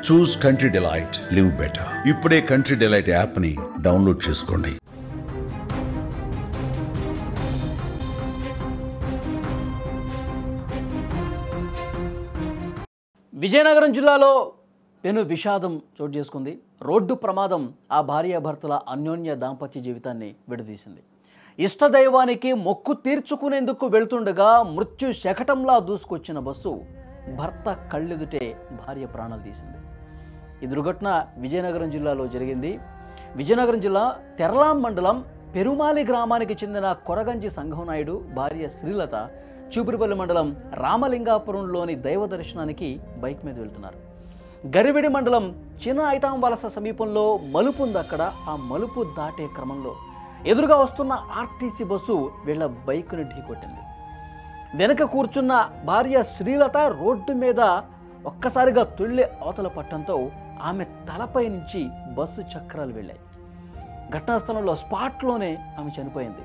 చూస్ country delight, live better. ఇప్పుడే country delight యాప్ని download చేసుకోండి. విజయనగరం జిల్లాలో పెను విషాదం చోటు చేసుకుంది. రోడ్డు ప్రమాదం ఆ భార్యాభర్తల అన్యోన్య దాంపత్య జీవితాన్ని విడదీసింది. ఇష్టదైవానికి మొక్కు తీర్చుకునేందుకు వెళ్తుండగా మృత్యు శకటంలా దూసుకొచ్చిన బస్సు భర్త కళ్ళెదుటే భార్య ప్రాణాలు తీసింది. ఈ దుర్ఘటన విజయనగరం జిల్లాలో జరిగింది. విజయనగరం జిల్లా తెరలాం మండలం పెరుమాలి గ్రామానికి చెందిన కొరగంజి సంఘంనాయుడు భార్య శ్రీలత చూపురిపల్లి మండలం రామలింగాపురంలోని దైవ దర్శనానికి బైక్ మీద వెళ్తున్నారు. గరివిడి మండలం చిన్న ఐతాం వలస సమీపంలో మలుపు ఉంది. అక్కడ ఆ మలుపు దాటే క్రమంలో ఎదురుగా వస్తున్న ఆర్టీసీ బస్సు వీళ్ళ బైక్ను ఢీకొట్టింది. వెనక కూర్చున్న భార్య శ్రీలత రోడ్డు మీద ఒక్కసారిగా తుళ్ళి అవతల పట్టడంతో ఆమె తలపై నుంచి బస్సు చక్రాలు వెళ్ళాయి. ఘటనా స్థలంలో స్పాట్లోనే ఆమె చనిపోయింది.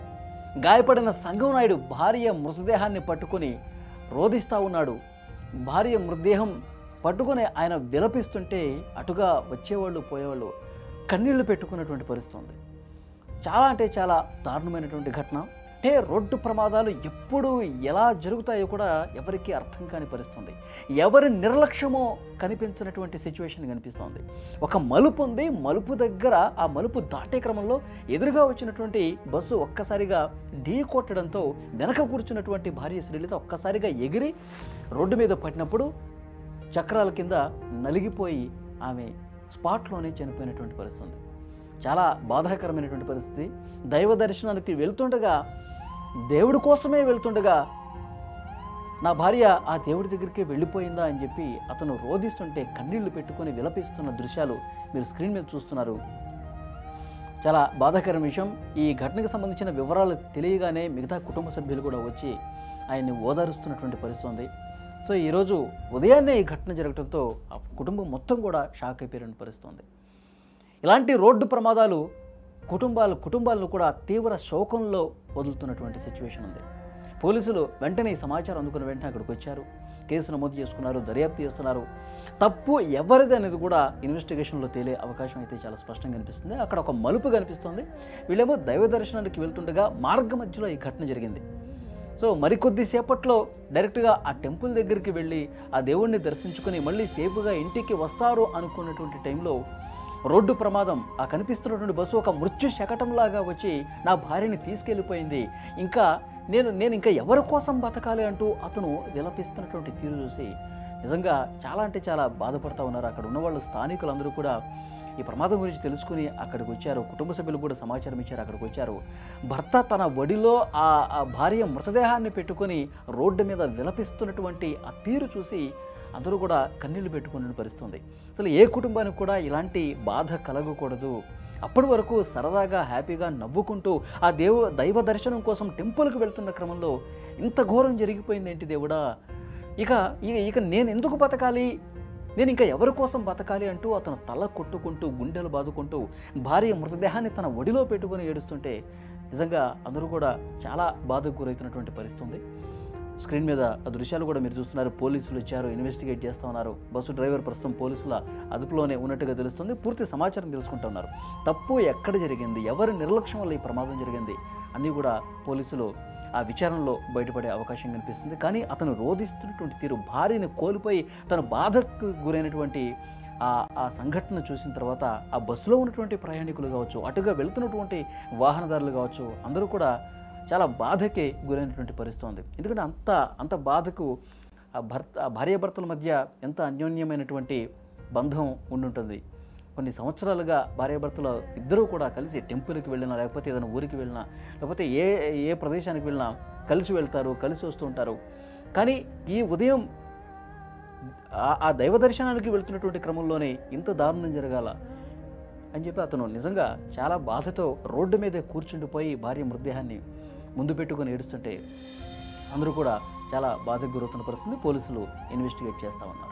గాయపడిన సంఘంనాయుడు భార్య మృతదేహాన్ని పట్టుకొని రోధిస్తూ ఉన్నాడు. భార్య మృతదేహం పట్టుకొని ఆయన విలపిస్తుంటే అటుగా వచ్చేవాళ్ళు పోయేవాళ్ళు కన్నీళ్లు పెట్టుకున్నటువంటి పరిస్థితి ఉంది. చాలా అంటే చాలా దారుణమైనటువంటి ఘటన. అంటే రోడ్డు ప్రమాదాలు ఎప్పుడు ఎలా జరుగుతాయో కూడా ఎవరికీ అర్థం కాని పరిస్థితుంది. ఎవరి నిర్లక్ష్యమో కనిపించినటువంటి సిచ్యువేషన్ కనిపిస్తోంది. ఒక మలుపు ఉంది. మలుపు దగ్గర ఆ మలుపు దాటే క్రమంలో ఎదురుగా వచ్చినటువంటి బస్సు ఒక్కసారిగా ఢీ కొట్టడంతో వెనక కూర్చున్నటువంటి భార్య శ్రీలత ఒక్కసారిగా ఎగిరి రోడ్డు మీద పడినప్పుడు చక్రాల కింద నలిగిపోయి ఆమె స్పాట్లోనే చనిపోయినటువంటి పరిస్థితి. చాలా బాధాకరమైనటువంటి పరిస్థితి. దైవ దర్శనానికి వెళ్తుండగా, దేవుడి కోసమే వెళ్తుండగా నా భార్య ఆ దేవుడి దగ్గరికి వెళ్ళిపోయిందా అని చెప్పి అతను రోధిస్తుంటే కన్నీళ్లు పెట్టుకొని విలపిస్తున్న దృశ్యాలు మీరు స్క్రీన్ మీద చూస్తున్నారు. చాలా బాధాకరమైన విషయం. ఈ ఘటనకు సంబంధించిన వివరాలు తెలియగానే మిగతా కుటుంబ సభ్యులు కూడా వచ్చి ఆయన్ని ఓదారుస్తున్నటువంటి పరిస్థితి ఉంది. సో ఈరోజు ఉదయాన్నే ఈ ఘటన జరగడంతో ఆ కుటుంబం మొత్తం కూడా షాక్ అయిపోయిన పరిస్థితి. ఇలాంటి రోడ్డు ప్రమాదాలు కుటుంబాలను కూడా తీవ్ర శోకంలో వదులుతున్నటువంటి సిచ్యువేషన్ ఉంది. పోలీసులు వెంటనే ఈ సమాచారం అందుకున్న వెంటనే అక్కడికి వచ్చారు. కేసు నమోదు చేసుకున్నారు, దర్యాప్తు చేస్తున్నారు. తప్పు ఎవరిది అనేది కూడా ఇన్వెస్టిగేషన్లో తేలే అవకాశం అయితే చాలా స్పష్టంగా కనిపిస్తుంది. అక్కడ ఒక మలుపు కనిపిస్తుంది. వీళ్ళేమో దైవ దర్శనానికి వెళ్తుండగా మార్గ మధ్యలో ఈ ఘటన జరిగింది. సో మరికొద్ది సేపట్లో డైరెక్ట్గా ఆ టెంపుల్ దగ్గరికి వెళ్ళి ఆ దేవుణ్ణి దర్శించుకొని మళ్ళీ సేఫ్గా ఇంటికి వస్తారు అనుకున్నటువంటి టైంలో రోడ్డు ప్రమాదం, ఆ కనిపిస్తున్నటువంటి బస్సు ఒక మృత్యు శకటంలాగా వచ్చి నా భార్యని తీసుకెళ్ళిపోయింది. ఇంకా నేను ఇంకా ఎవరి కోసం బతకాలి అంటూ అతను విలపిస్తున్నటువంటి తీరు చూసి నిజంగా చాలా అంటే చాలా బాధపడుతూ ఉన్నారు. అక్కడ ఉన్నవాళ్ళు స్థానికులందరూ కూడా ఈ ప్రమాదం గురించి తెలుసుకుని అక్కడికి వచ్చారు. కుటుంబ సభ్యులు కూడా సమాచారం ఇచ్చారు, అక్కడికి వచ్చారు. భర్త తన ఒడిలో ఆ భార్య మృతదేహాన్ని పెట్టుకొని రోడ్డు మీద విలపిస్తున్నటువంటి ఆ తీరు చూసి అందరూ కూడా కన్నీళ్లు పెట్టుకునే పరిస్థితుంది. అసలు ఏ కుటుంబానికి కూడా ఇలాంటి బాధ కలగకూడదు. అప్పటి వరకు సరదాగా హ్యాపీగా నవ్వుకుంటూ ఆ దైవ దర్శనం కోసం టెంపుల్కి వెళ్తున్న క్రమంలో ఇంత ఘోరం జరిగిపోయింది ఏంటి దేవుడా, ఇక నేను ఎందుకు బతకాలి, నేను ఇంకా ఎవరి కోసం బతకాలి అంటూ అతను తల కొట్టుకుంటూ గుండెలు బాదుకుంటూ భార్య మృతదేహాన్ని తన ఒడిలో పెట్టుకొని ఏడుస్తుంటే నిజంగా అందరూ కూడా చాలా బాధకు గురవుతున్నటువంటి పరిస్థితి ఉంది. స్క్రీన్ మీద ఆ దృశ్యాలు కూడా మీరు చూస్తున్నారు. పోలీసులు వచ్చారు, ఇన్వెస్టిగేట్ చేస్తూ ఉన్నారు. బస్సు డ్రైవర్ ప్రస్తుతం పోలీసుల అదుపులోనే ఉన్నట్టుగా తెలుస్తుంది. పూర్తి సమాచారం తెలుసుకుంటూ ఉన్నారు. తప్పు ఎక్కడ జరిగింది, ఎవరి నిర్లక్ష్యం వల్ల ఈ ప్రమాదం జరిగింది అన్నీ కూడా పోలీసులు ఆ విచారణలో బయటపడే అవకాశం కనిపిస్తుంది. కానీ అతను రోధిస్తున్నటువంటి తీరు, భార్యని కోల్పోయి తన బాధకు గురైనటువంటి ఆ సంఘటన చూసిన తర్వాత ఆ బస్సులో ఉన్నటువంటి ప్రయాణికులు కావచ్చు, అటుగా వెళుతున్నటువంటి వాహనదారులు కావచ్చు, అందరూ కూడా చాలా బాధకే గురైనటువంటి పరిస్థితి ఉంది. ఎందుకంటే అంత బాధకు భార్యాభర్తల మధ్య ఎంత అన్యోన్యమైనటువంటి బంధం ఉండుంటుంది. కొన్ని సంవత్సరాలుగా భార్యాభర్తలు ఇద్దరూ కూడా కలిసి టెంపుల్కి వెళ్ళినా, లేకపోతే ఏదైనా ఊరికి వెళ్ళినా, లేకపోతే ఏ ప్రదేశానికి వెళ్ళినా కలిసి వెళ్తారు, కలిసి వస్తూ ఉంటారు. కానీ ఈ ఉదయం ఆ దైవ దర్శనానికి వెళ్తున్నటువంటి క్రమంలోనే ఇంత దారుణం జరగాల అని చెప్పి అతను నిజంగా చాలా బాధతో రోడ్డు మీదే కూర్చుండిపోయి భార్య మృతదేహాన్ని ముందు పెట్టుకొని ఏడుస్తుంటే అందరూ కూడా చాలా బాధకు గురవుతున్న పరిస్థితి. పోలీసులు ఇన్వెస్టిగేట్ చేస్తూ ఉన్నారు.